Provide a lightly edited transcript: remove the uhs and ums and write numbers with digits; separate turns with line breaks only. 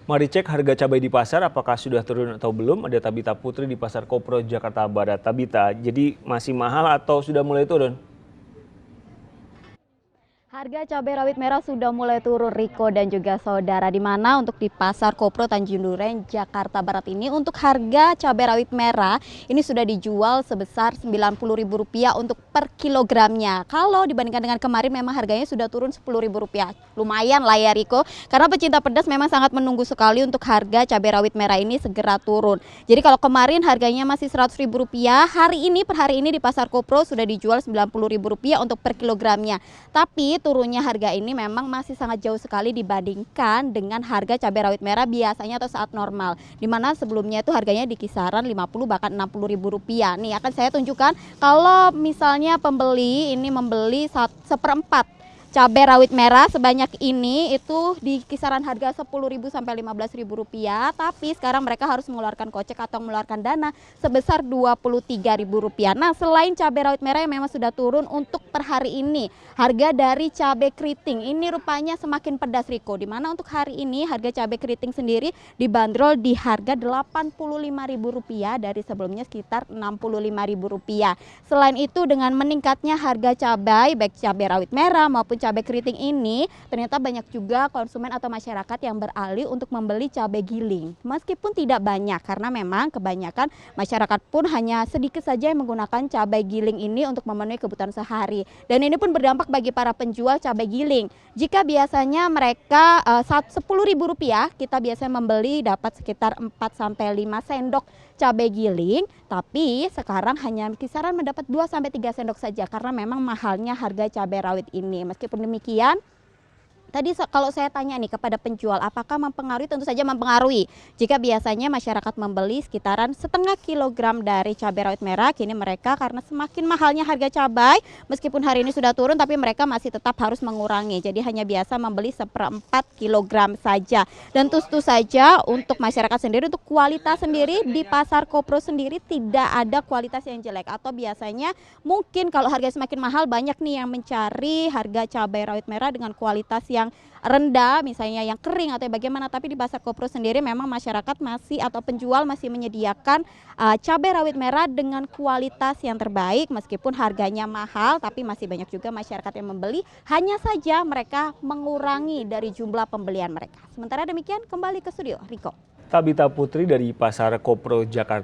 Mari cek harga cabai di pasar, apakah sudah turun atau belum. Ada Tabita Putri di Pasar Kopro, Jakarta Barat. Tabita, jadi masih mahal atau sudah mulai turun?
Harga cabai rawit merah sudah mulai turun, Riko dan juga saudara, di mana untuk di Pasar Kopro Tanjung Duren, Jakarta Barat ini untuk harga cabai rawit merah ini sudah dijual sebesar Rp90.000 untuk per kilogramnya. Kalau dibandingkan dengan kemarin memang harganya sudah turun Rp10.000. Lumayan lah ya Riko, karena pecinta pedas memang sangat menunggu sekali untuk harga cabai rawit merah ini segera turun. Jadi kalau kemarin harganya masih Rp100.000, per hari ini di Pasar Kopro sudah dijual Rp90.000 untuk per kilogramnya. Tapi turunnya harga ini memang masih sangat jauh sekali dibandingkan dengan harga cabai rawit merah biasanya atau saat normal, dimana sebelumnya itu harganya di kisaran 50 bahkan Rp60.000. Nih akan saya tunjukkan kalau misalnya pembeli ini membeli seperempat cabai rawit merah sebanyak ini itu di kisaran harga Rp10.000 sampai Rp15.000, tapi sekarang mereka harus mengeluarkan kocek atau mengeluarkan dana sebesar Rp23.000. Nah, selain cabai rawit merah yang memang sudah turun untuk per hari ini, harga dari cabai keriting ini rupanya semakin pedas Riko, di mana untuk hari ini harga cabai keriting sendiri dibanderol di harga Rp85.000 dari sebelumnya sekitar Rp65.000. Selain itu dengan meningkatnya harga cabai, baik cabai rawit merah maupun cabai keriting ini, ternyata banyak juga konsumen atau masyarakat yang beralih untuk membeli cabai giling. Meskipun tidak banyak, karena memang kebanyakan masyarakat pun hanya sedikit saja yang menggunakan cabai giling ini untuk memenuhi kebutuhan sehari. Dan ini pun berdampak bagi para penjual cabai giling. Jika biasanya mereka Rp10.000, kita biasanya membeli dapat sekitar 4 sampai 5 sendok cabai giling, tapi sekarang hanya kisaran mendapat 2 sampai 3 sendok saja karena memang mahalnya harga cabai rawit ini. Meskipun demikian, tadi kalau saya tanya nih kepada penjual, apakah mempengaruhi? Tentu saja mempengaruhi. Jika biasanya masyarakat membeli sekitaran setengah kilogram dari cabai rawit merah, kini mereka karena semakin mahalnya harga cabai, meskipun hari ini sudah turun, tapi mereka masih tetap harus mengurangi. Jadi hanya biasa membeli seperempat kilogram saja. Dan tentu saja untuk masyarakat sendiri, untuk kualitas sendiri di Pasar Kopro sendiri tidak ada kualitas yang jelek. Atau biasanya mungkin kalau harga semakin mahal, banyak nih yang mencari harga cabai rawit merah dengan kualitas yang rendah, misalnya yang kering atau bagaimana. Tapi di Pasar Kopro sendiri memang masyarakat masih atau penjual masih menyediakan cabai rawit merah dengan kualitas yang terbaik, meskipun harganya mahal, tapi masih banyak juga masyarakat yang membeli. Hanya saja mereka mengurangi dari jumlah pembelian mereka. Sementara demikian, kembali ke studio, Riko.
Tabita Putri dari Pasar Kopro, Jakarta.